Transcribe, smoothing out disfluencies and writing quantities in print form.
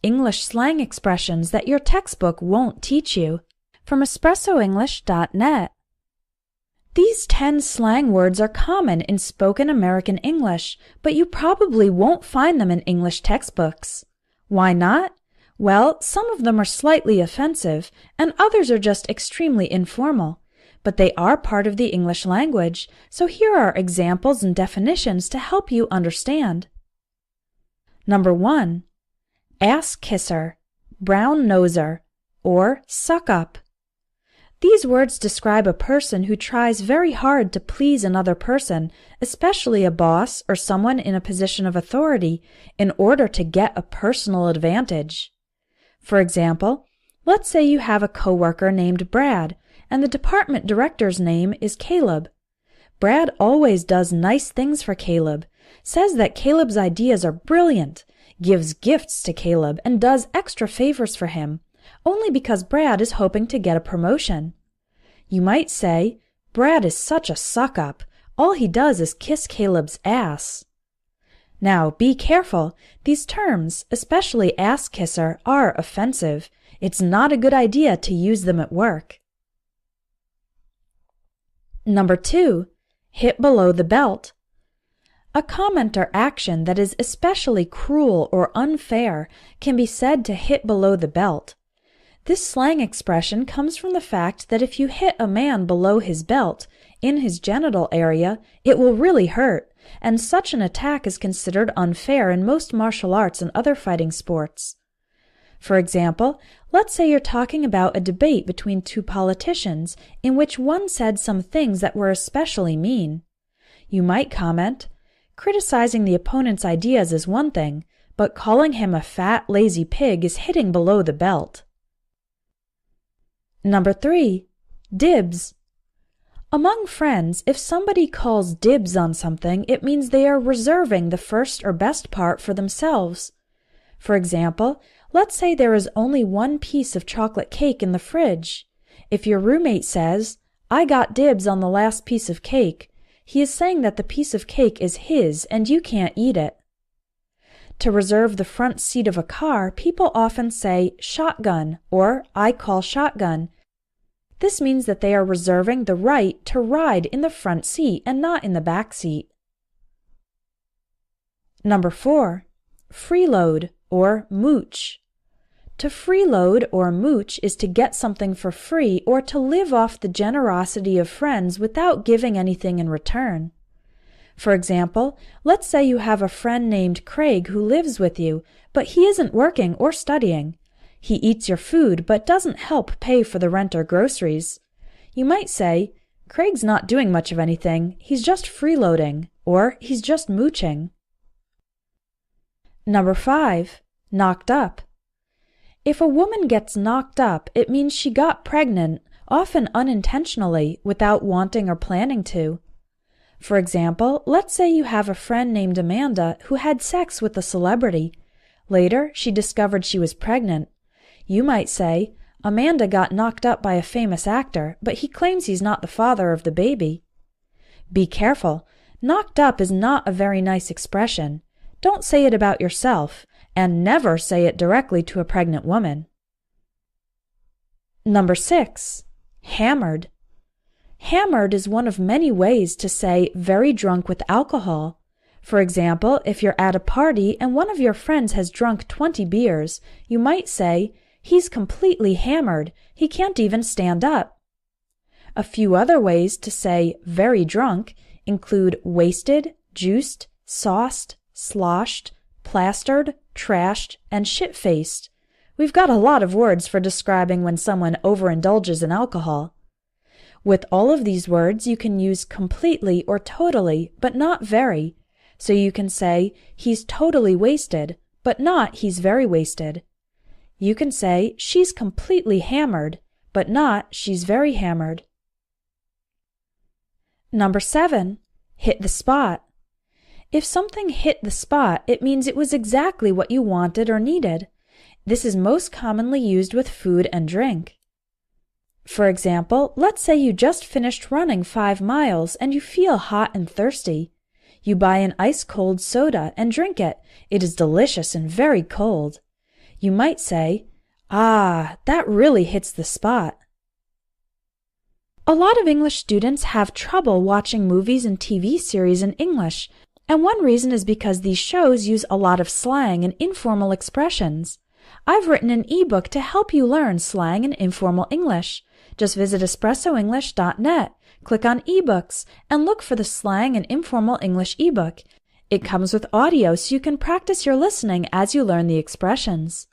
English slang expressions that your textbook won't teach you, from espressoenglish.net. These 10 slang words are common in spoken American English, but you probably won't find them in English textbooks. Why not? Well, some of them are slightly offensive, and others are just extremely informal. But they are part of the English language, so here are examples and definitions to help you understand. Number 1. Ass kisser, brown noser, or suck up. These words describe a person who tries very hard to please another person, especially a boss or someone in a position of authority, in order to get a personal advantage. For example, let's say you have a coworker named Brad, and the department director's name is Caleb. Brad always does nice things for Caleb, says that Caleb's ideas are brilliant, gives gifts to Caleb, and does extra favors for him, only because Brad is hoping to get a promotion. You might say, Brad is such a suck-up. All he does is kiss Caleb's ass. Now, be careful. These terms, especially ass kisser, are offensive. It's not a good idea to use them at work. Number 2. Hit below the belt. A comment or action that is especially cruel or unfair can be said to hit below the belt. This slang expression comes from the fact that if you hit a man below his belt, in his genital area, it will really hurt, and such an attack is considered unfair in most martial arts and other fighting sports. For example, let's say you're talking about a debate between two politicians in which one said some things that were especially mean. You might comment, criticizing the opponent's ideas is one thing, but calling him a fat, lazy pig is hitting below the belt. Number 3. Dibs. Among friends, if somebody calls dibs on something, it means they are reserving the first or best part for themselves. For example, let's say there is only one piece of chocolate cake in the fridge. If your roommate says, "I got dibs on the last piece of cake," he is saying that the piece of cake is his and you can't eat it. To reserve the front seat of a car, people often say shotgun or I call shotgun. This means that they are reserving the right to ride in the front seat and not in the back seat. Number 4. Freeload or mooch. To freeload or mooch is to get something for free or to live off the generosity of friends without giving anything in return. For example, let's say you have a friend named Craig who lives with you, but he isn't working or studying. He eats your food but doesn't help pay for the rent or groceries. You might say, Craig's not doing much of anything, he's just freeloading, or he's just mooching. Number 5. Knocked up. If a woman gets knocked up, it means she got pregnant, often unintentionally, without wanting or planning to. For example, let's say you have a friend named Amanda who had sex with a celebrity. Later, she discovered she was pregnant. You might say, Amanda got knocked up by a famous actor, but he claims he's not the father of the baby. Be careful. Knocked up is not a very nice expression. Don't say it about yourself, and never say it directly to a pregnant woman. Number 6. Hammered. Hammered is one of many ways to say very drunk with alcohol. For example, if you're at a party and one of your friends has drunk 20 beers, you might say, he's completely hammered, he can't even stand up. A few other ways to say very drunk include wasted, juiced, sauced, sloshed, plastered, trashed, and shit-faced. We've got a lot of words for describing when someone overindulges in alcohol. With all of these words, you can use completely or totally, but not very. So you can say, he's totally wasted, but not he's very wasted. You can say, she's completely hammered, but not she's very hammered. Number 7. Hit the spot. If something hit the spot, it means it was exactly what you wanted or needed. This is most commonly used with food and drink. For example, let's say you just finished running 5 miles and you feel hot and thirsty. You buy an ice-cold soda and drink it. It is delicious and very cold. You might say, "Ah, that really hits the spot." A lot of English students have trouble watching movies and TV series in English, and one reason is because these shows use a lot of slang and informal expressions. I've written an ebook to help you learn slang and informal English. Just visit espressoenglish.net, click on ebooks, and look for the Slang and Informal English ebook. It comes with audio so you can practice your listening as you learn the expressions.